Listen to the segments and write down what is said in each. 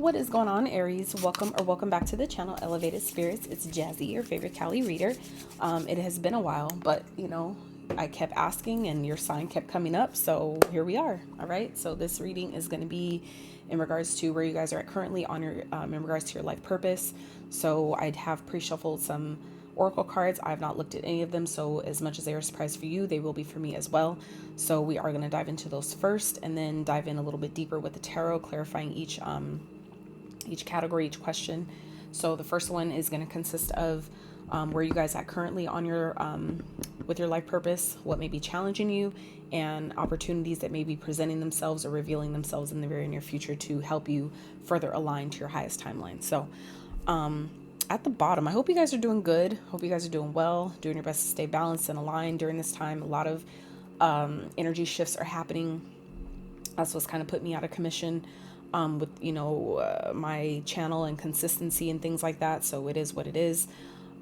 What is going on, Aries? Welcome back to the channel, Elevated Spirits. It's Jazi, your favorite Cali reader. It has been a while, but I kept asking and your sign kept coming up, so here we are. All right, so this reading is going to be in regards to where you guys are at currently on your in regards to your life purpose. So I'd have pre-shuffled some oracle cards. I have not looked at any of them, so as much as they are a surprise for you, they will be for me as well. So we are going to dive into those first, and then dive in a little bit deeper with the tarot, clarifying each category, each question. So the first one is going to consist of where you guys at currently on your with your life purpose, what may be challenging you, and opportunities that may be presenting themselves or revealing themselves in the very near future to help you further align to your highest timeline. So at the bottom, I hope you guys are doing good. Hope you guys are doing well, doing your best to stay balanced and aligned during this time. A lot of energy shifts are happening. That's what's kind of put me out of commission with my channel and consistency and things like that. So it is what it is.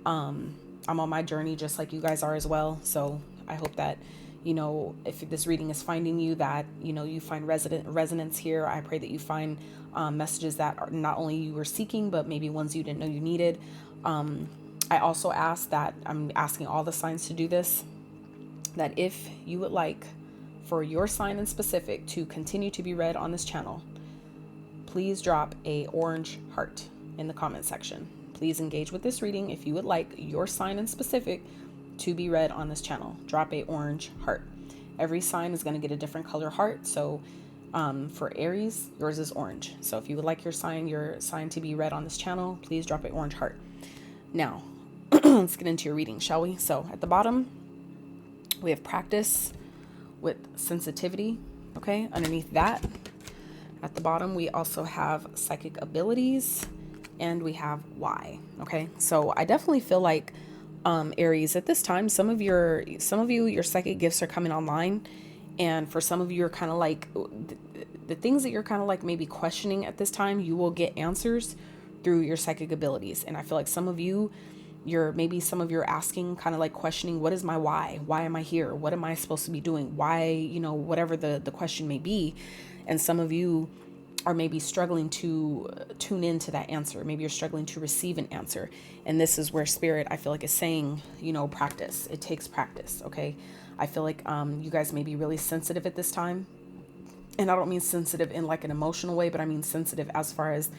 I'm on my journey just like you guys are as well. So I hope that if this reading is finding you, that you find resonance here. I pray that you find messages that are not only you were seeking, but maybe ones you didn't know you needed. I also ask that I'm asking all the signs to do this, that if you would like for your sign in specific to continue to be read on this channel, please drop a orange heart in the comment section. Please engage with this reading. If you would like your sign in specific to be read on this channel, drop a orange heart. Every sign is going to get a different color heart. So for Aries, yours is orange. So if you would like your sign to be read on this channel, please drop a orange heart. Now, let's get into your reading, shall we? So at the bottom, we have practice with sensitivity. Okay, underneath that, at the bottom, we also have psychic abilities, and we have why. Okay, so I definitely feel like Aries, at this time, some of you, your psychic gifts are coming online, and for some of you, you're kind of like the things that you're kind of like maybe questioning at this time, you will get answers through your psychic abilities. And I feel like some of you, you're asking, kind of like questioning, what is my why? Why am I here? What am I supposed to be doing? Why, whatever the question may be. And some of you are maybe struggling to tune into that answer. Maybe you're struggling to receive an answer. And this is where Spirit, I feel like, is saying, practice. It takes practice. Okay. I feel like you guys may be really sensitive at this time. And I don't mean sensitive in like an emotional way, but I mean sensitive as far as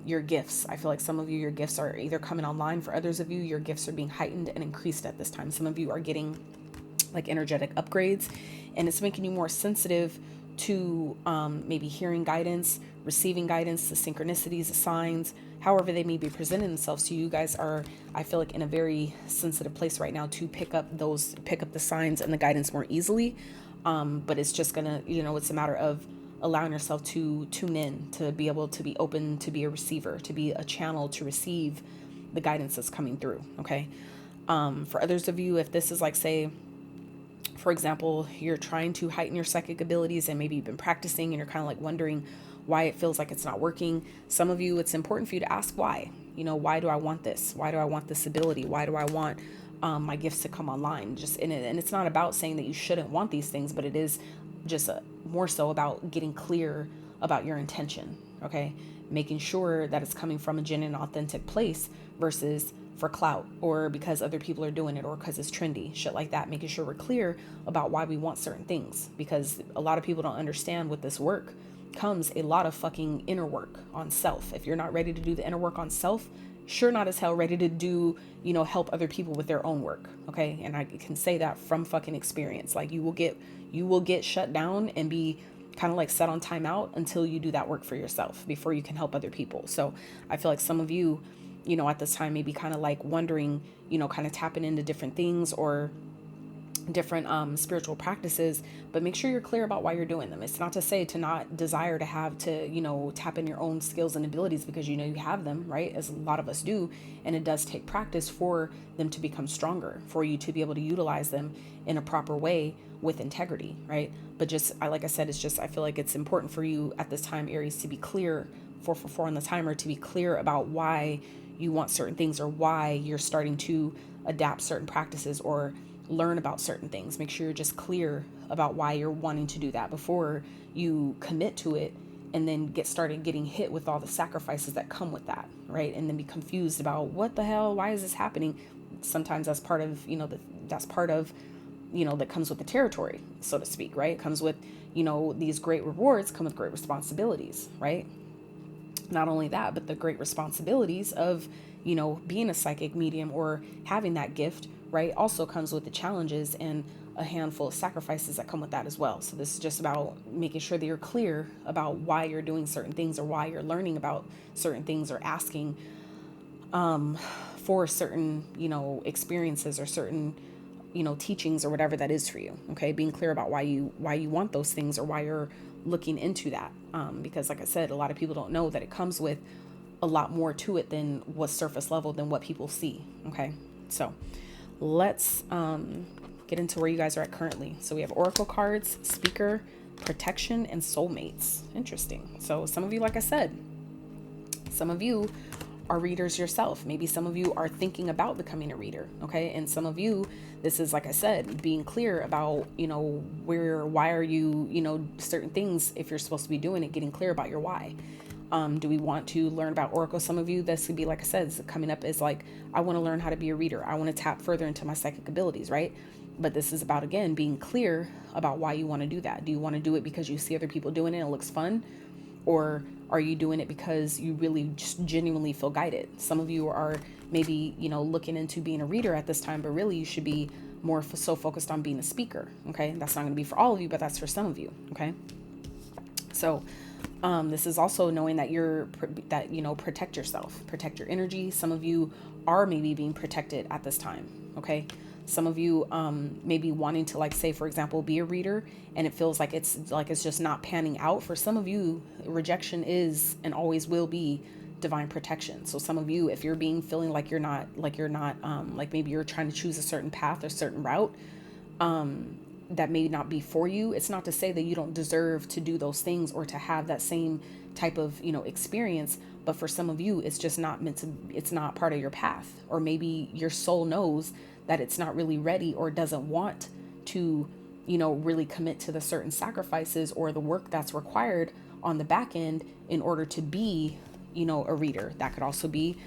your gifts. I feel like some of you, your gifts are either coming online. For others of you, your gifts are being heightened and increased at this time. Some of you are getting like energetic upgrades, and it's making you more sensitive to maybe hearing guidance, receiving guidance, the synchronicities, the signs, however they may be presenting themselves to you. You guys are, I feel like, in a very sensitive place right now to pick up the signs and the guidance more easily. But it's just gonna, it's a matter of allowing yourself to tune in, to be able to be open, to be a receiver, to be a channel to receive the guidance that's coming through. Okay. For others of you, if this is like, say, for example, you're trying to heighten your psychic abilities and maybe you've been practicing and you're kind of like wondering why it feels like it's not working. Some of you, it's important for you to ask why. Why do I want this? Why do I want this ability? Why do I want my gifts to come online? And it's not about saying that you shouldn't want these things, but it is just more so about getting clear about your intention. Okay, making sure that it's coming from a genuine, authentic place versus for clout or because other people are doing it or because it's trendy, shit like that. Making sure we're clear about why we want certain things, because a lot of people don't understand with this work comes a lot of fucking inner work on self. If you're not ready to do the inner work on self, sure not as hell ready to do, help other people with their own work. Okay. And I can say that from fucking experience. Like you will get shut down and be kind of like set on timeout until you do that work for yourself before you can help other people. So I feel like some of you, at this time, maybe kind of like wondering, kind of tapping into different things or different spiritual practices, but make sure you're clear about why you're doing them. It's not to say to not desire to have to, tap in your own skills and abilities, because you have them, right? As a lot of us do. And it does take practice for them to become stronger, for you to be able to utilize them in a proper way with integrity, right? But like I said, I feel like it's important for you at this time, Aries, to be clear, 444 on the timer, to be clear about why you want certain things or why you're starting to adapt certain practices or learn about certain things. Make sure you're just clear about why you're wanting to do that before you commit to it and then started getting hit with all the sacrifices that come with that, right? And then be confused about what the hell, why is this happening? Sometimes that's part of, that comes with the territory, so to speak, right? It comes with, these great rewards come with great responsibilities, right? Not only that, but the great responsibilities of, being a psychic medium or having that gift, right, also comes with the challenges and a handful of sacrifices that come with that as well. So this is just about making sure that you're clear about why you're doing certain things, or why you're learning about certain things, or asking for certain, experiences, or certain, teachings, or whatever that is for you. Okay. Being clear about why you want those things, or why you're looking into that. Because like I said, a lot of people don't know that it comes with a lot more to it than what's surface level, than what people see. Okay. So let's get into where you guys are at currently. So we have oracle cards, speaker, protection, and soulmates. Interesting. So some of you, like I said, some of you are readers yourself. Maybe some of you are thinking about becoming a reader. Okay. And some of you, this is, like I said, being clear about, why are you, certain things, if you're supposed to be doing it, getting clear about your why. Do we want to learn about oracle? Some of you, this could be, like I said, coming up is like, I want to learn how to be a reader. I want to tap further into my psychic abilities, right? But this is about, again, being clear about why you want to do that. Do you want to do it because you see other people doing it and it looks fun? Or are you doing it because you really just genuinely feel guided? Some of you are maybe, looking into being a reader at this time, but really you should be more so focused on being a speaker. Okay. That's not going to be for all of you, but that's for some of you. Okay. So, this is also knowing that protect yourself, protect your energy. Some of you are maybe being protected at this time. Okay. Some of you, may be wanting to, like, say, for example, be a reader, and it feels like it's just not panning out. For some of you, rejection is and always will be divine protection. So some of you, if you're feeling like you're not, like maybe you're trying to choose a certain path or certain route, that may not be for you. It's not to say that you don't deserve to do those things or to have that same type of, experience. But for some of you, it's just not it's not part of your path. Or maybe your soul knows that it's not really ready, or doesn't want to, really commit to the certain sacrifices or the work that's required on the back end in order to be, a reader. That could also be,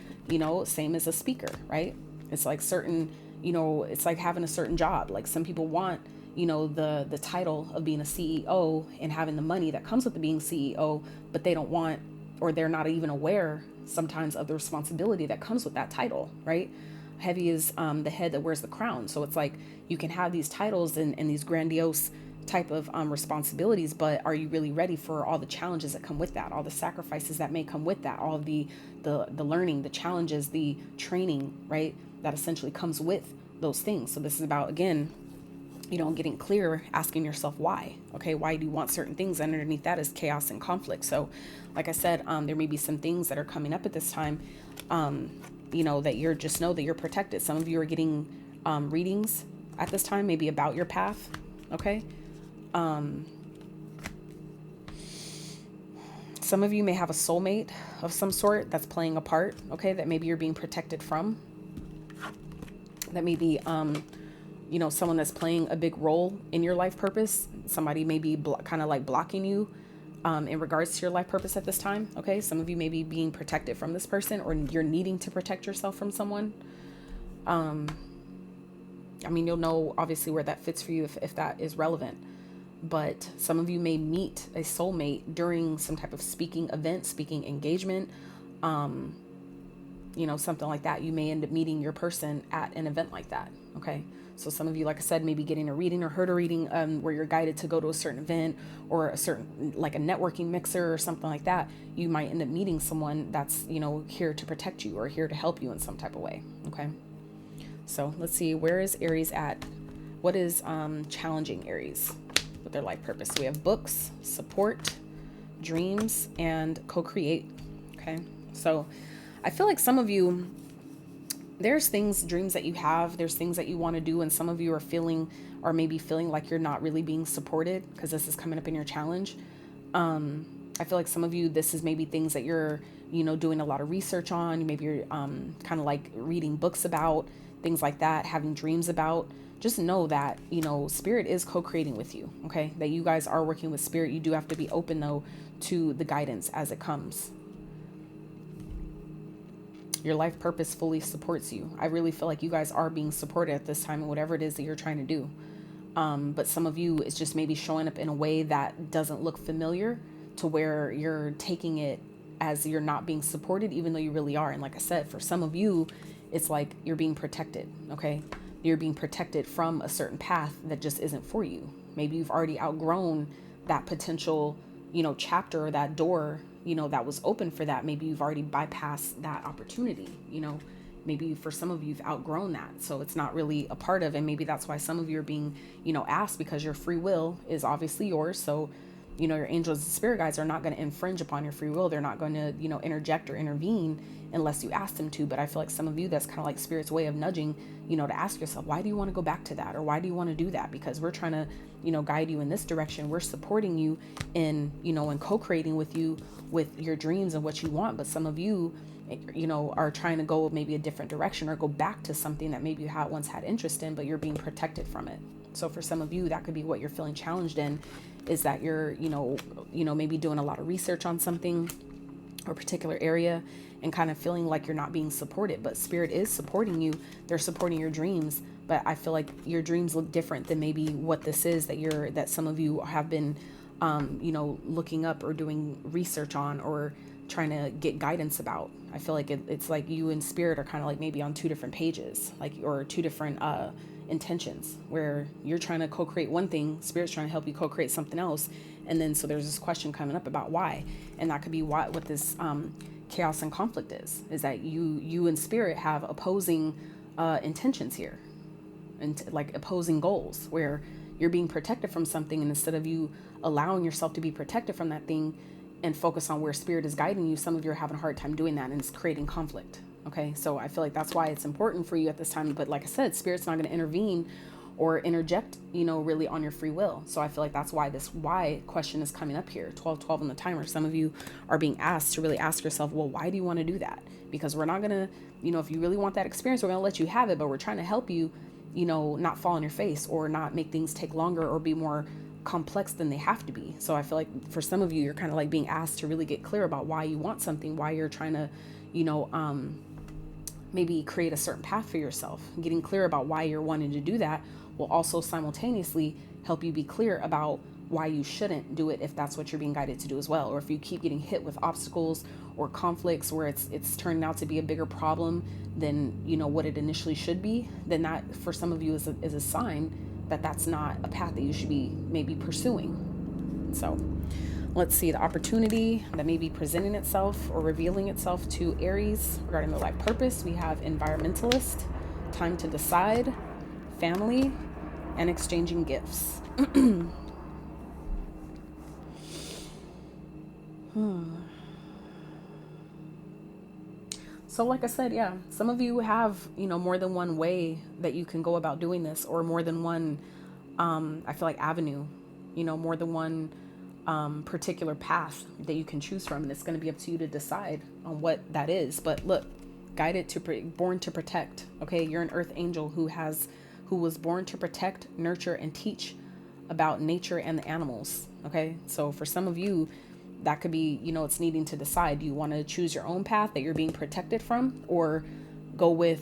same as a speaker, right? It's like certain, it's like having a certain job. Like some people want, the title of being a CEO and having the money that comes with being CEO, but they don't want, or they're not even aware sometimes of the responsibility that comes with that title, right? Heavy is the head that wears the crown. So it's like you can have these titles and these grandiose type of responsibilities, but are you really ready for all the challenges that come with that, all the sacrifices that may come with that, all the learning, the challenges, the training, right, that essentially comes with those things. So this is about, again, getting clear, asking yourself why. Okay, why do you want certain things? And underneath that is chaos and conflict. So like I said, there may be some things that are coming up at this time, that you're just know that you're protected. Some of you are getting readings at this time, maybe about your path. Okay. Some of you may have a soulmate of some sort that's playing a part. Okay. That maybe you're being protected from. That may be, someone that's playing a big role in your life purpose. Somebody may be kind of like blocking you in regards to your life purpose at this time. Okay. Some of you may be being protected from this person, or you're needing to protect yourself from someone. You'll know obviously where that fits for you if that is relevant. But some of you may meet a soulmate during some type of speaking event, speaking engagement, something like that. You may end up meeting your person at an event like that. Okay. So some of you, like I said, maybe getting a reading or heard a reading where you're guided to go to a certain event or a certain, like a networking mixer or something like that. You might end up meeting someone that's, here to protect you or here to help you in some type of way. Okay. So let's see, where is Aries at? What is challenging Aries with their life purpose? So we have books, support, dreams, and co-create. Okay. So I feel like some of you, there's dreams that you have, there's things that you want to do. And some of you are maybe feeling like you're not really being supported because this is coming up in your challenge. I feel like some of you, this is maybe things that you're doing a lot of research on. Maybe you're kind of like reading books about things like that, having dreams about. Just know that, spirit is co-creating with you, okay? That you guys are working with spirit. You do have to be open, though, to the guidance as it comes. Your life purpose fully supports you. I really feel like you guys are being supported at this time in whatever it is that you're trying to do. But some of you, it's just maybe showing up in a way that doesn't look familiar, to where you're taking it as you're not being supported, even though you really are. And like I said, for some of you, it's like you're being protected, okay? You're being protected from a certain path that just isn't for you. Maybe you've already outgrown that potential, chapter, or that door, that was open for that. Maybe you've already bypassed that opportunity, maybe for some of you, you've outgrown that. So it's not really a part of, and maybe that's why some of you are being, asked, because your free will is obviously yours. So, your angels and spirit guides are not going to infringe upon your free will. They're not going to, interject or intervene unless you ask them to. But I feel like some of you, that's kind of like spirit's way of nudging, to ask yourself, why do you want to go back to that? Or why do you want to do that? Because we're trying to, guide you in this direction. We're supporting you in, in co-creating with you with your dreams and what you want. But some of you, are trying to go maybe a different direction, or go back to something that maybe you once had interest in, but you're being protected from it. So for some of you, that could be what you're feeling challenged in, is that you're, maybe doing a lot of research on something or a particular area, and kind of feeling like you're not being supported. But spirit is supporting you. They're supporting your dreams. But I feel like your dreams look different than maybe what this is that some of you have been, looking up or doing research on, or trying to get guidance about. I feel like it's like you and spirit are kind of like maybe on two different pages, or two different intentions, where you're trying to co-create one thing, spirit's trying to help you co-create something else. And then so there's this question coming up about why. And that could be what this chaos and conflict is that you and spirit have opposing intentions here, and like opposing goals, where you're being protected from something, and instead of you allowing yourself to be protected from that thing and focus on where spirit is guiding you, some of you are having a hard time doing that, and it's creating conflict. Okay, so I feel like that's why it's important for you at this time. But like I said, spirit's not going to intervene or interject, really on your free will. So I feel like that's why this why question is coming up here, 1212 on the timer. Some of you are being asked to really ask yourself, well, why do you want to do that? Because we're not going to, if you really want that experience, we're going to let you have it, but we're trying to help you, not fall on your face, or not make things take longer or be more complex than they have to be. So I feel like for some of you, you're kind of like being asked to really get clear about why you want something, why you're trying to, maybe create a certain path for yourself. Getting clear about why you're wanting to do that will also simultaneously help you be clear about why you shouldn't do it, if that's what you're being guided to do as well. Or if you keep getting hit with obstacles or conflicts where it's turning out to be a bigger problem than, what it initially should be, then that for some of you is a sign that that's not a path that you should be maybe pursuing. So let's see the opportunity that may be presenting itself or revealing itself to Aries regarding their life purpose. We have environmentalist, time to decide, family, and exchanging gifts. So like I said, yeah, some of you have, more than one way that you can go about doing this, or more than one, I feel like avenue, more than one particular path that you can choose from. And it's going to be up to you to decide on what that is. But look, guided to born to protect. Okay. You're an earth angel who was born to protect, nurture, and teach about nature and the animals. Okay. So for some of you, that could be, it's needing to decide. Do you want to choose your own path that you're being protected from, or go with,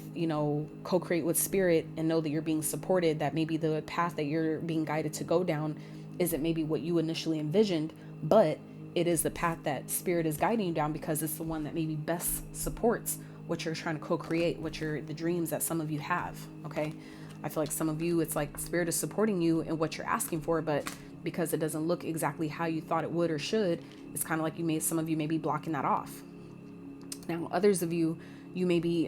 co-create with spirit and know that you're being supported, that maybe the path that you're being guided to go down isn't maybe what you initially envisioned, but it is the path that spirit is guiding you down because it's the one that maybe best supports what you're trying to co-create, the dreams that some of you have. Okay. I feel like some of you, it's like spirit is supporting you in what you're asking for, but because it doesn't look exactly how you thought it would or should, it's kind of like some of you may be blocking that off. Now, others of you, you may be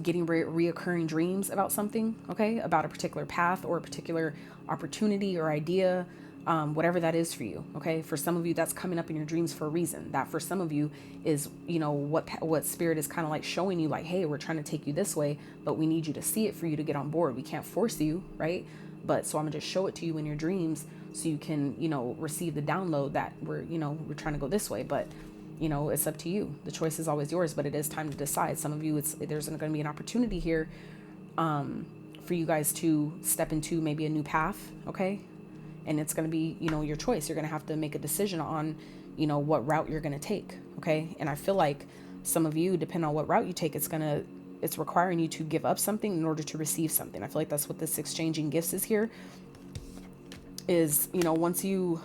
getting reoccurring dreams about something, okay, about a particular path or a particular opportunity or idea, whatever that is for you, okay. For some of you, that's coming up in your dreams for a reason. That for some of you is, what spirit is kind of like showing you, like, hey, we're trying to take you this way, but we need you to see it for you to get on board. We can't force you, right? But so I'm gonna just show it to you in your dreams so you can, receive the download that we're trying to go this way. But you know, it's up to you. The choice is always yours, but it is time to decide. Some of you, there's going to be an opportunity here for you guys to step into maybe a new path, okay? And it's going to be, you know, your choice. You're going to have to make a decision on, you know, what route you're going to take, okay? And I feel like some of you, depending on what route you take, it's requiring you to give up something in order to receive something. I feel like that's what this exchanging gifts is here. Is, you know, once you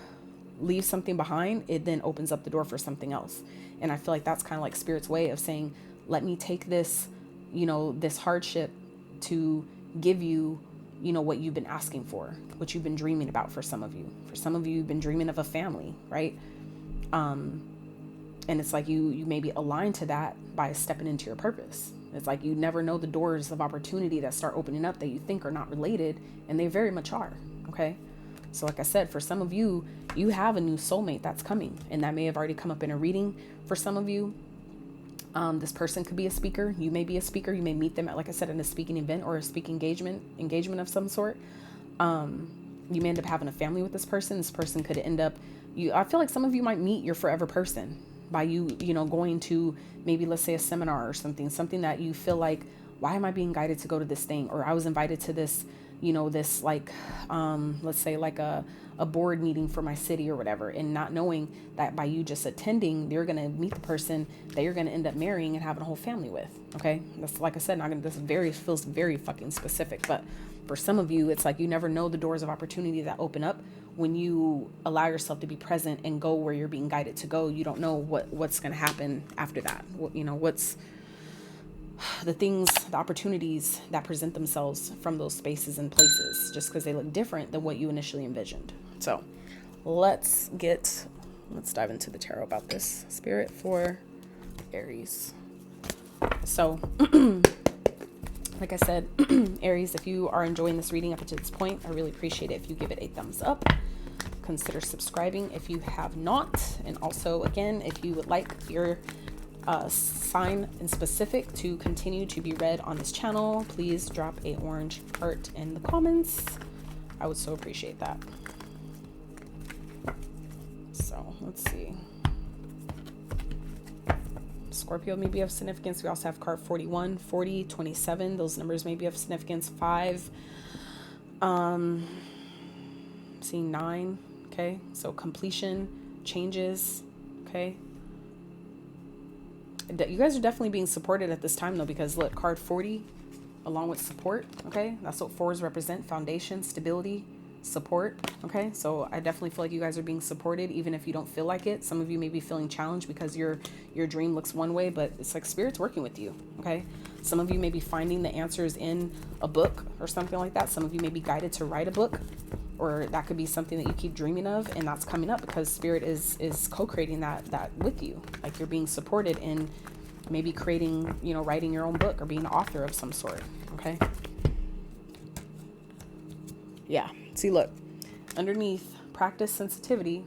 leave something behind, it then opens up the door for something else. And I feel like that's kind of like Spirit's way of saying, let me take this, you know, this hardship to give you, you know, what you've been asking for, what you've been dreaming about. For some of you, you've been dreaming of a family, right? And it's like you may be aligned to that by stepping into your purpose. It's like you never know the doors of opportunity that start opening up that you think are not related, and they very much are, okay? So like I said, for some of you, you have a new soulmate that's coming, and that may have already come up in a reading for some of you. This person could be a speaker. You may be a speaker. You may meet them at, like I said, in a speaking event or a speaking engagement of some sort. You may end up having a family with this person. This person could end up, I feel like some of you might meet your forever person by you know, going to maybe, let's say, a seminar or something that you feel like, why am I being guided to go to this thing? Or I was invited to this, you know, this like, let's say like a board meeting for my city or whatever, and not knowing that by you just attending, you're going to meet the person that you're going to end up marrying and having a whole family with. Okay. That's, like I said, feels very fucking specific, but for some of you, it's like, you never know the doors of opportunity that open up when you allow yourself to be present and go where you're being guided to go. You don't know what's going to happen after that. You know, what's the opportunities that present themselves from those spaces and places, just because they look different than what you initially envisioned. So let's dive into the tarot about this, Spirit, for Aries. So like I said, Aries, if you are enjoying this reading up to this point, I really appreciate it if you give it a thumbs up. Consider subscribing if you have not. And also, again, if you would like your sign in specific to continue to be read on this channel, please drop a orange heart in the comments. I would so appreciate that. So let's see. Scorpio may be of significance. We also have card 41, 40, 27. Those numbers may be of significance. 5, seeing 9. Okay, so completion, changes. Okay, you guys are definitely being supported at this time though, because look, card 40 along with support. Okay, that's what 4s represent: foundation, stability, support. Okay, so I definitely feel like you guys are being supported, even if you don't feel like it. Some of you may be feeling challenged because your dream looks one way, but it's like Spirit's working with you. Okay, some of you may be finding the answers in a book or something like that. Some of you may be guided to write a book, or that could be something that you keep dreaming of, and that's coming up because Spirit is co-creating that with you. Like, you're being supported in maybe creating, you know, writing your own book or being an author of some sort. Okay, yeah. See, look, underneath practice sensitivity,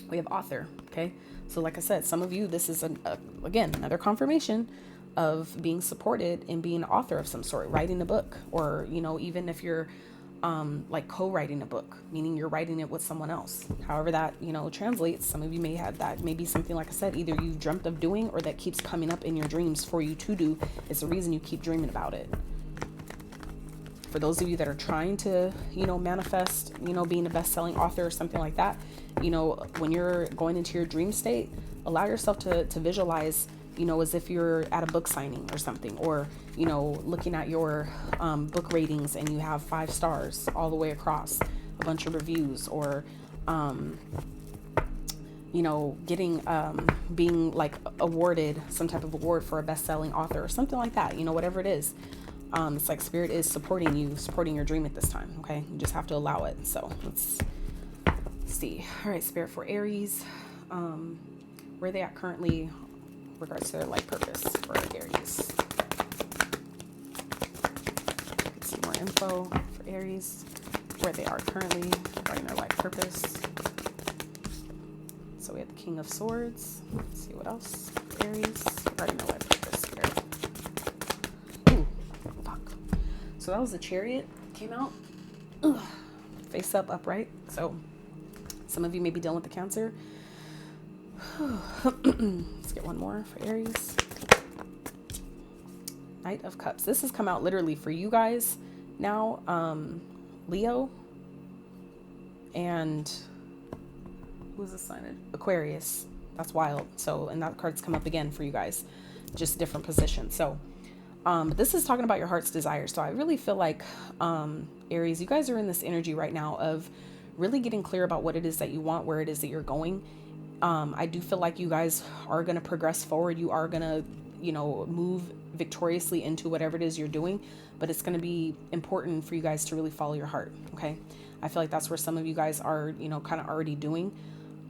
we have author. Okay, so like I said, some of you, this is again another confirmation of being supported in being an author of some sort, writing a book, or, you know, even if you're like co-writing a book, meaning you're writing it with someone else. However that, you know, translates. Some of you may have that, maybe something, like I said, either you've dreamt of doing or that keeps coming up in your dreams for you to do. It's the reason you keep dreaming about it. For those of you that are trying to, you know, manifest, you know, being a best-selling author or something like that, you know, when you're going into your dream state, allow yourself to visualize, you know, as if you're at a book signing or something, or, you know, looking at your book ratings and you have 5 stars all the way across, a bunch of reviews, or, you know, getting, being like awarded some type of award for a best-selling author or something like that, you know, whatever it is. It's like Spirit is supporting you, supporting your dream at this time. Okay, you just have to allow it. So let's see. All right, Spirit, for Aries, where are they at currently in regards to their life purpose for Aries? Get some more info for Aries, where they are currently regarding their life purpose. So we have the King of Swords. Let's see what else. Aries regarding their life purpose. Spirit. So that was the Chariot, came out. Ugh. Face up, upright. So some of you may be dealing with the Cancer. Let's get one more for Aries. Knight of Cups. This has come out literally for you guys now. Leo and who's this sign? Aquarius. That's wild. So, and that card's come up again for you guys, just different positions. So, but this is talking about your heart's desire. So I really feel like, Aries, you guys are in this energy right now of really getting clear about what it is that you want, where it is that you're going. I do feel like you guys are going to progress forward. You are going to, move victoriously into whatever it is you're doing, but it's going to be important for you guys to really follow your heart. Okay. I feel like that's where some of you guys are, kind of already doing,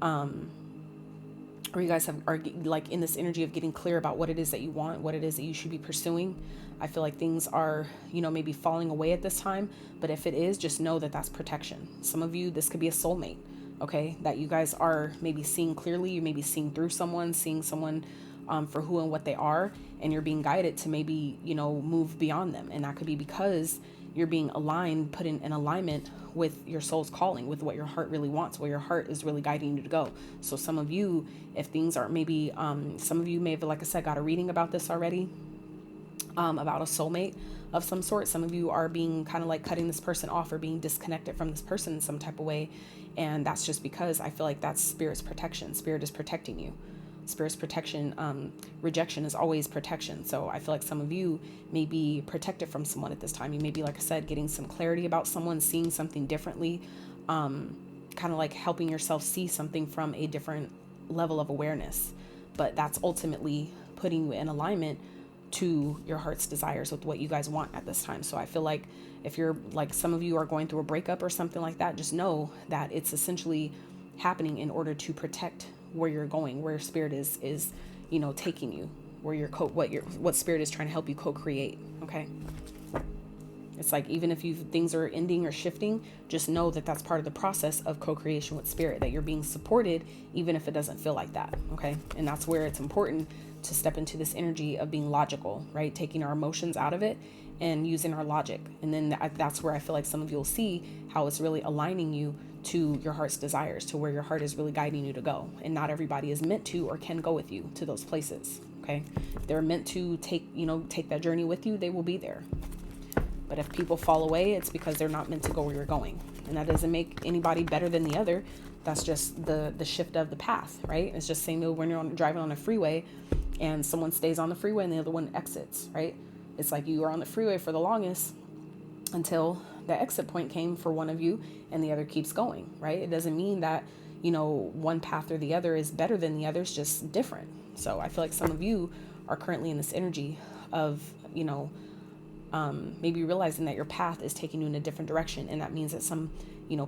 or you guys are like in this energy of getting clear about what it is that you want, what it is that you should be pursuing. I feel like things are, maybe falling away at this time, but if it is, just know that that's protection. Some of you, this could be a soulmate, okay, that you guys are maybe seeing clearly. You may be seeing through someone, seeing someone for who and what they are, and you're being guided to maybe, move beyond them. And that could be because you're being aligned, put in an alignment with your soul's calling, with what your heart really wants, where your heart is really guiding you to go. So some of you, if things are maybe, some of you may have, like I said, got a reading about this already, about a soulmate of some sort. Some of you are being kind of like cutting this person off or being disconnected from this person in some type of way. And that's just because I feel like that's Spirit's protection. Spirit is protecting you. Spirit's protection. Rejection is always protection. So I feel like some of you may be protected from someone at this time. You may be, like I said, getting some clarity about someone, seeing something differently, kind of like helping yourself see something from a different level of awareness. But that's ultimately putting you in alignment to your heart's desires with what you guys want at this time. So I feel like if you're like, some of you are going through a breakup or something like that, just know that it's essentially happening in order to protect where you're going, where Spirit is taking you, where what Spirit is trying to help you co-create. Okay. It's like, even if things are ending or shifting, just know that that's part of the process of co-creation with Spirit, that you're being supported, even if it doesn't feel like that. Okay. And that's where it's important to step into this energy of being logical, right? Taking our emotions out of it and using our logic. And then that's where I feel like some of you will see how it's really aligning you to your heart's desires, to where your heart is really guiding you to go. And not everybody is meant to or can go with you to those places. Okay. If they're meant to take that journey with you, they will be there. But if people fall away, it's because they're not meant to go where you're going. And that doesn't make anybody better than the other. That's just the shift of the path, right? It's just saying, when you're driving on a freeway and someone stays on the freeway and the other one exits, right? It's like you are on the freeway for the longest until the exit point came for one of you and the other keeps going, right? It doesn't mean that, one path or the other is better than the other. It's just different. So I feel like some of you are currently in this energy of, maybe realizing that your path is taking you in a different direction. And that means that some,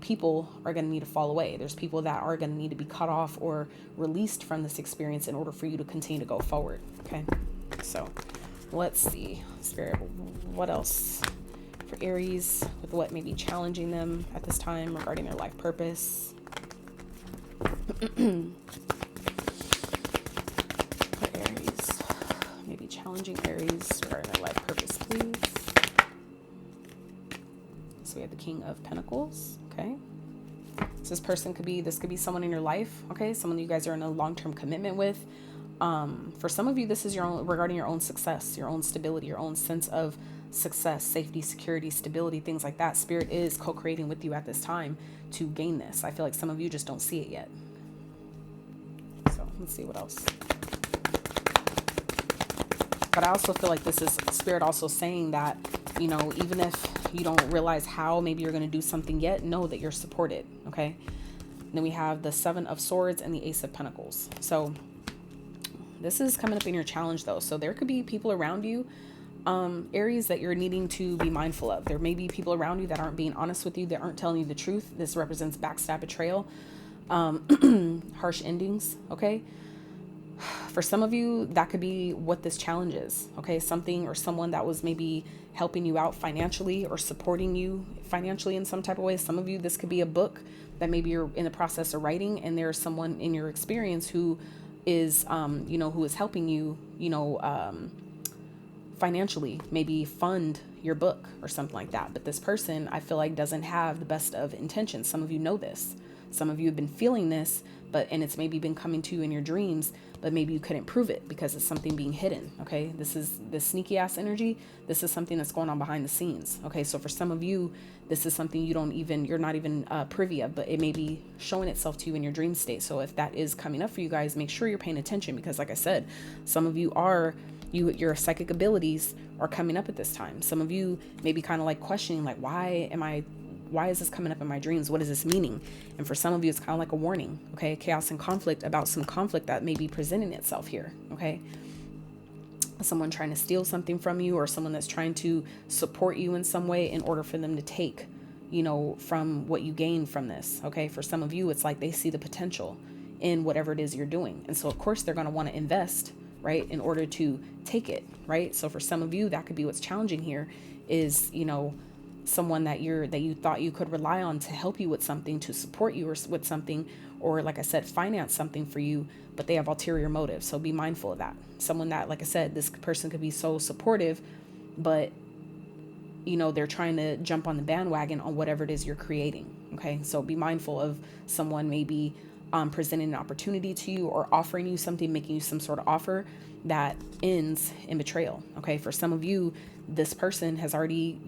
people are going to need to fall away. There's people that are going to need to be cut off or released from this experience in order for you to continue to go forward. Okay. So let's see, Spirit, what else for Aries with what may be challenging them at this time regarding their life purpose. For Aries, maybe challenging Aries regarding their life purpose, please. So we have the King of Pentacles. Okay. So this could be someone in your life. Okay. Someone you guys are in a long-term commitment with. For some of you, this is regarding your own success, your own stability, your own sense of success, safety, security, stability, things like that. Spirit is co-creating with you at this time to gain this. I feel like some of you just don't see it yet. So let's see what else. But I also feel like this is Spirit also saying that, even if you don't realize how maybe you're going to do something yet, know that you're supported. Okay. And then we have the Seven of Swords and the Ace of Pentacles. So this is coming up in your challenge though. So there could be people around you, Aries, that you're needing to be mindful of. There may be people around you that aren't being honest with you, that aren't telling you the truth. This represents backstab, betrayal, harsh endings. Okay. For some of you, that could be what this challenge is. Okay. Something or someone that was maybe helping you out financially or supporting you financially in some type of way. Some of you, this could be a book that maybe you're in the process of writing, and there's someone in your experience who is, who is helping you, financially, maybe fund your book or something like that. But this person, I feel like, doesn't have the best of intentions. Some of you know this. Some of you have been feeling this, and it's maybe been coming to you in your dreams, but maybe you couldn't prove it because it's something being hidden. Okay. This is this sneaky ass energy. This is something that's going on behind the scenes. Okay. So for some of you, this is something you're not even privy of, but it may be showing itself to you in your dream state. So if that is coming up for you guys, make sure you're paying attention, because like I said, some of you your psychic abilities are coming up at this time. Some of you may be kind of like questioning, like, why is this coming up in my dreams? What is this meaning? And for some of you, it's kind of like a warning, okay? Chaos and conflict, about some conflict that may be presenting itself here, okay? Someone trying to steal something from you, or someone that's trying to support you in some way in order for them to take, from what you gain from this, okay? For some of you, it's like they see the potential in whatever it is you're doing. And so, of course, they're going to want to invest, right, in order to take it, right? So for some of you, that could be what's challenging here is, someone that you thought you could rely on to help you with something, to support you or with something, or like I said, finance something for you, but they have ulterior motives. So be mindful of that. Someone that, like I said, this person could be so supportive, but they're trying to jump on the bandwagon on whatever it is you're creating. Okay. So be mindful of someone maybe presenting an opportunity to you or offering you something, making you some sort of offer that ends in betrayal. Okay. For some of you, this person has already,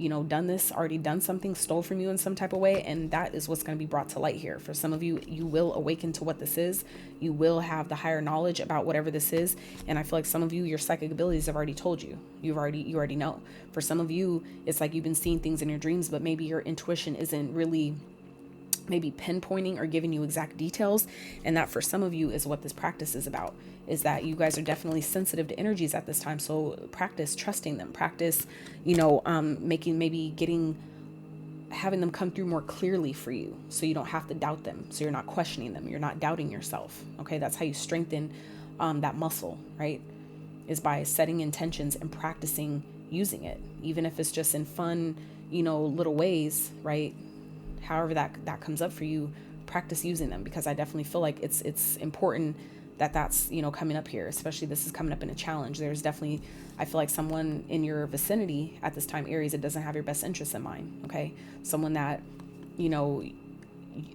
already done something, stole from you in some type of way. And that is what's going to be brought to light here. For some of you, you will awaken to what this is. You will have the higher knowledge about whatever this is. And I feel like some of you, your psychic abilities have already told you. You already know. For some of you, it's like you've been seeing things in your dreams, but maybe your intuition isn't really maybe pinpointing or giving you exact details. And that for some of you is what this practice is about, is that you guys are definitely sensitive to energies at this time. So practice trusting them, practice, having them come through more clearly for you. So you don't have to doubt them. So you're not questioning them. You're not doubting yourself. Okay. That's how you strengthen that muscle, right? Is by setting intentions and practicing using it, even if it's just in fun, little ways, right? However that comes up for you, practice using them, because I definitely feel like it's important that's, coming up here, especially this is coming up in a challenge. There's definitely, I feel like someone in your vicinity at this time, Aries, that doesn't have your best interests in mind. Okay. Someone that,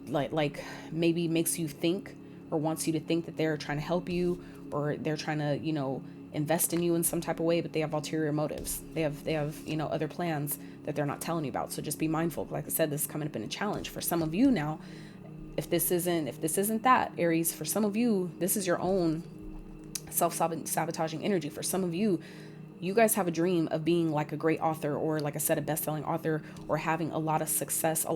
like maybe makes you think or wants you to think that they're trying to help you, or they're trying to, invest in you in some type of way, but they have ulterior motives. They have, other plans that they're not telling you about. So just be mindful. Like I said, this is coming up in a challenge for some of you now. If this isn't that, Aries, for some of you, this is your own self-sabotaging energy. For some of you, you guys have a dream of being like a great author, or like I said, a best-selling author, or having a lot of success,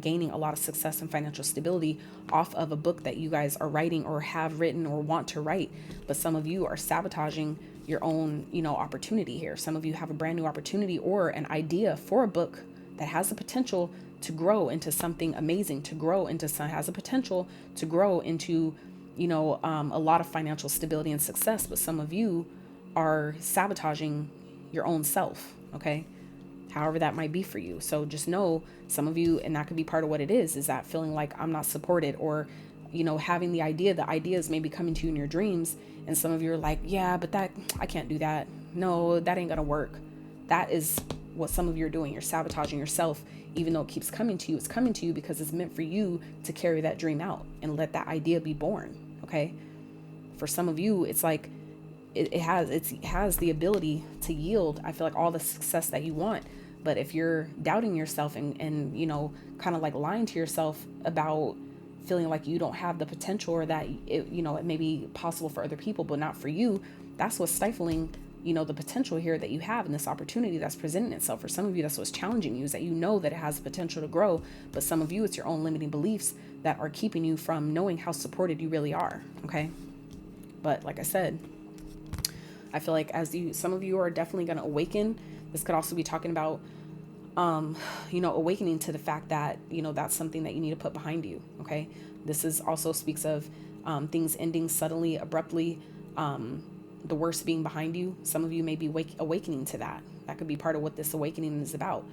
gaining a lot of success and financial stability off of a book that you guys are writing or have written or want to write. But some of you are sabotaging your own, opportunity here. Some of you have a brand new opportunity or an idea for a book that has the potential to grow into something amazing, has the potential to grow into, a lot of financial stability and success. But some of you are sabotaging your own self. Okay. However that might be for you. So just know, some of you, and that could be part of what it is that feeling like I'm not supported, or, having the ideas may be coming to you in your dreams. And some of you are like, yeah, but I can't do that. No, that ain't going to work. That is what some of you are doing. You're sabotaging yourself. Even though it keeps coming to you, it's coming to you because it's meant for you to carry that dream out and let that idea be born. Okay. For some of you, it's like, it has the ability to yield, I feel like, all the success that you want. But if you're doubting yourself and kind of like lying to yourself about feeling like you don't have the potential, or that it may be possible for other people but not for you, that's what's stifling the potential here that you have in this opportunity that's presenting itself. For some of you, that's what's challenging you, is that that it has the potential to grow. But some of you, it's your own limiting beliefs that are keeping you from knowing how supported you really are. Okay. But like I said, I feel like some of you are definitely going to awaken. This could also be talking about, awakening to the fact that, that's something that you need to put behind you. Okay. This also speaks of things ending suddenly, abruptly, the worst being behind you. Some of you may be awakening to that. That could be part of what this awakening is about.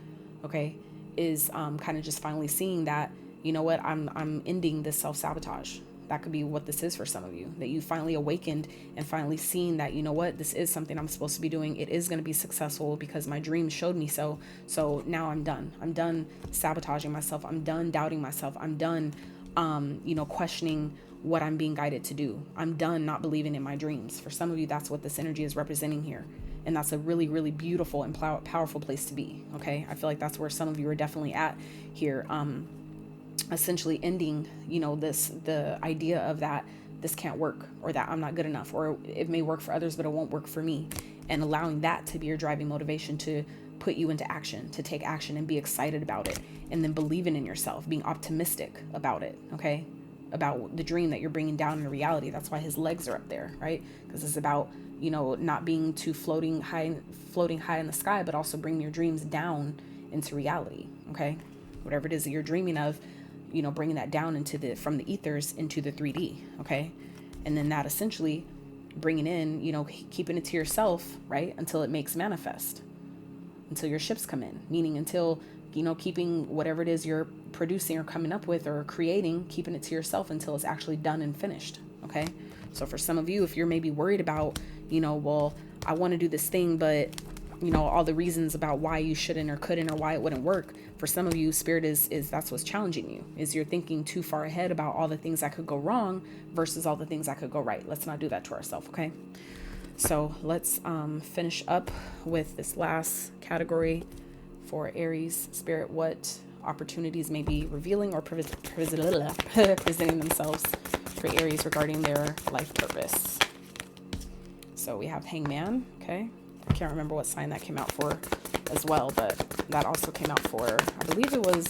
Okay. Is kind of just finally seeing that, I'm ending this self-sabotage. That could be what this is for some of you, that you finally awakened and finally seen that, this is something I'm supposed to be doing. It is going to be successful because my dreams showed me so. So now I'm done. I'm done sabotaging myself. I'm done doubting myself. I'm done, questioning what I'm being guided to do. I'm done not believing in my dreams. For some of you, that's what this energy is representing here. And that's a really, really beautiful and powerful place to be. Okay. I feel like that's where some of you are definitely at here. Essentially ending, the idea of that this can't work, or that I'm not good enough, or it may work for others, but it won't work for me. And allowing that to be your driving motivation to put you into action, to take action and be excited about it. And then believing in yourself, being optimistic about it. Okay. About the dream that you're bringing down into reality. That's why his legs are up there, right? Because it's about, not being too floating high in the sky, but also bringing your dreams down into reality. Okay. Whatever it is that you're dreaming of, bringing that down from the ethers into the 3D. Okay. And then that essentially bringing in, keeping it to yourself, right? Until it makes manifest, until your ships come in, meaning until, keeping whatever it is you're producing or coming up with or creating, keeping it to yourself until it's actually done and finished. Okay. So for some of you, if you're maybe worried about, well, I want to do this thing, but all the reasons about why you shouldn't or couldn't or why it wouldn't work. For some of you, spirit is that's what's challenging you, is you're thinking too far ahead about all the things that could go wrong versus all the things that could go right. Let's not do that to ourselves. Okay. So let's finish up with this last category for Aries spirit. What opportunities may be revealing or presenting themselves for Aries regarding their life purpose. So we have Hangman. Okay. I can't remember what sign that came out for as well, but that also came out for, I believe it was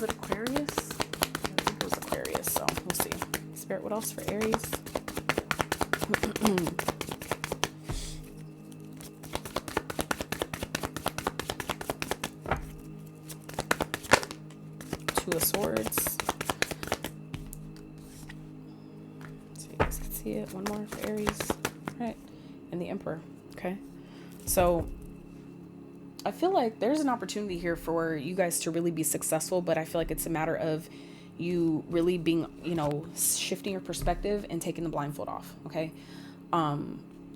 it Aquarius? I think it was Aquarius. So we'll see. Spirit, what else for Aries? Two of Swords. So you guys can see it. One more for Aries. All right. And the Emperor. Okay. So I feel like there's an opportunity here for you guys to really be successful, but I feel like it's a matter of you really being, shifting your perspective and taking the blindfold off. Okay.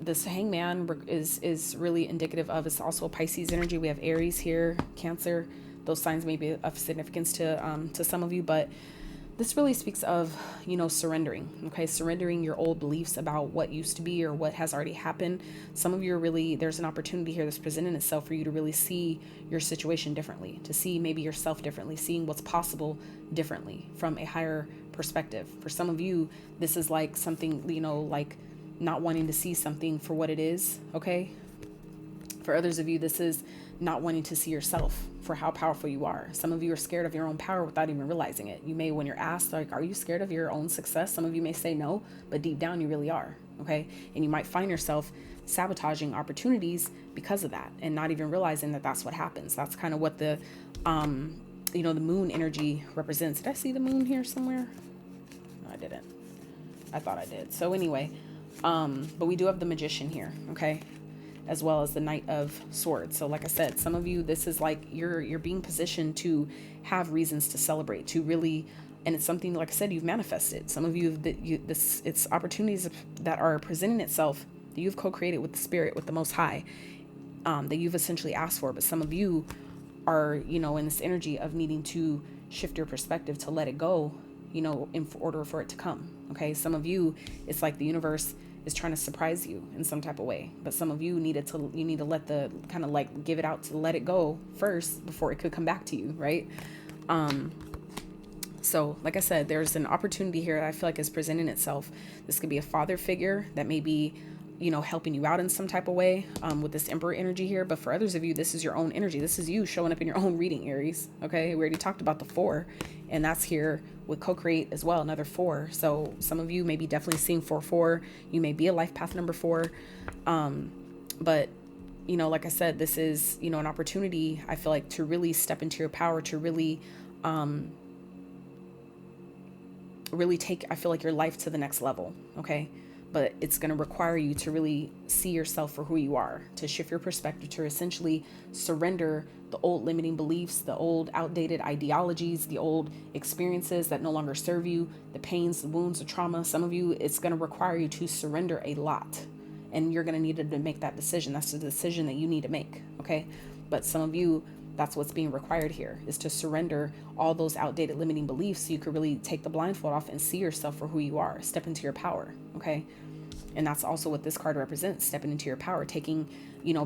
This Hangman is really indicative of, it's also a Pisces energy. We have Aries here, Cancer. Those signs may be of significance to some of you, but this really speaks of, surrendering. Okay. Surrendering your old beliefs about what used to be or what has already happened. Some of you are really, there's an opportunity here that's presenting itself for you to really see your situation differently, to see maybe yourself differently, seeing what's possible differently from a higher perspective. For some of you, this is like something, like not wanting to see something for what it is. Okay. For others of you, this is not wanting to see yourself for how powerful you are. Some of you are scared of your own power without even realizing it. You may, when you're asked, like, are you scared of your own success? Some of you may say no, but deep down you really are. Okay. And you might find yourself sabotaging opportunities because of that and not even realizing that that's what happens. That's kind of what the moon energy represents. Did I see the moon here somewhere? No, I didn't. I thought I did. So anyway, but we do have the Magician here. Okay. As well as the Knight of Swords. So like I said, some of you, this is like you're being positioned to have reasons to celebrate, to really, and it's something, like I said, you've manifested. Some of you, it's opportunities that are presenting itself that you've co-created with the spirit, with the Most High, that you've essentially asked for. But some of you are, in this energy of needing to shift your perspective to let it go, in order for it to come. Okay. Some of you, it's like the universe is trying to surprise you in some type of way, but some of you need to let the kind of like give it out, to let it go first before it could come back to you. Right. So like I said, there's an opportunity here that I feel like is presenting itself. This could be a father figure that may be, helping you out in some type of way, with this Emperor energy here. But for others of you, this is your own energy. This is you showing up in your own reading, Aries. Okay. We already talked about the 4, and that's here with co-create as well. Another 4. So some of you may be definitely seeing 4-4. You may be a life path number 4. But like I said, this is, an opportunity, I feel like, to really step into your power, to really take, I feel like, your life to the next level. Okay. But it's going to require you to really see yourself for who you are, to shift your perspective, to essentially surrender the old limiting beliefs, the old outdated ideologies, the old experiences that no longer serve you, the pains, the wounds, the trauma. Some of you, it's going to require you to surrender a lot, and you're going to need to make that decision. That's the decision that you need to make. Okay. But some of you, That's what's being required here, is to surrender all those outdated limiting beliefs so you could really take the blindfold off and see yourself for who you are, step into your power. Okay. And that's also what this card represents, stepping into your power, taking,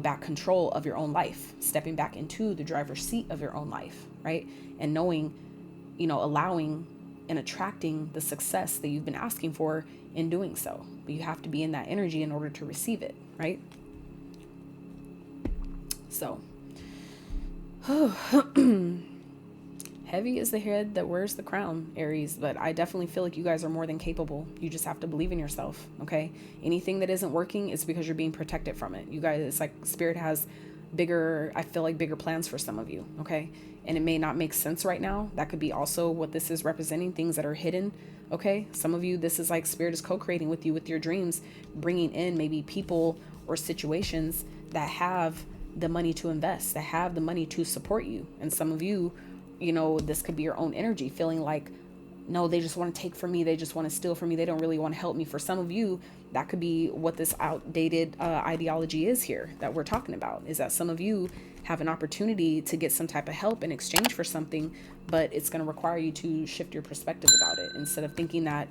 back control of your own life, stepping back into the driver's seat of your own life, right? And knowing, allowing and attracting the success that you've been asking for in doing so. But you have to be in that energy in order to receive it, right? So, heavy is the head that wears the crown, Aries, but I definitely feel like you guys are more than capable. You just have to believe in yourself, okay? Anything that isn't working is because you're being protected from it. You guys, it's like Spirit has bigger plans for some of you, okay? And it may not make sense right now. That could be also what this is representing, things that are hidden, okay? Some of you, this is like Spirit is co-creating with you with your dreams, bringing in maybe people or situations that have the money to invest, that have the money to support you. And some of you, this could be your own energy, feeling like, no, they just want to take from me. They just want to steal from me. They don't really want to help me. For some of you, that could be what this outdated ideology is here that we're talking about, is that some of you have an opportunity to get some type of help in exchange for something, but it's going to require you to shift your perspective about it. Instead of thinking that,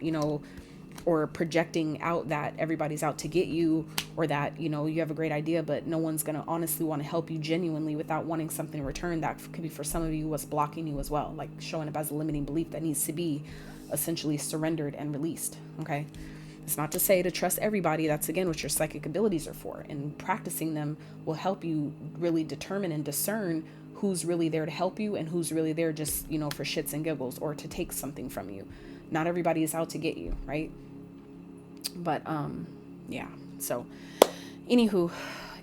or projecting out that everybody's out to get you, or that, you have a great idea, but no one's going to honestly want to help you genuinely without wanting something in return. That could be for some of you what's blocking you as well, like showing up as a limiting belief that needs to be essentially surrendered and released. Okay. It's not to say to trust everybody. That's again what your psychic abilities are for, and practicing them will help you really determine and discern who's really there to help you and who's really there just, for shits and giggles or to take something from you. Not everybody is out to get you, right? But yeah, so anywho,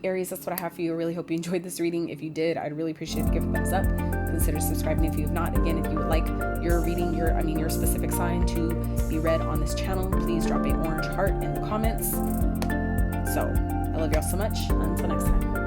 Aries, that's what I have for you. I really hope you enjoyed this reading. If you did, I'd really appreciate if you give a thumbs up. Consider subscribing if you have not. Again, if you would like your reading, your specific sign to be read on this channel, please drop an orange heart in the comments. So I love y'all so much. Until next time.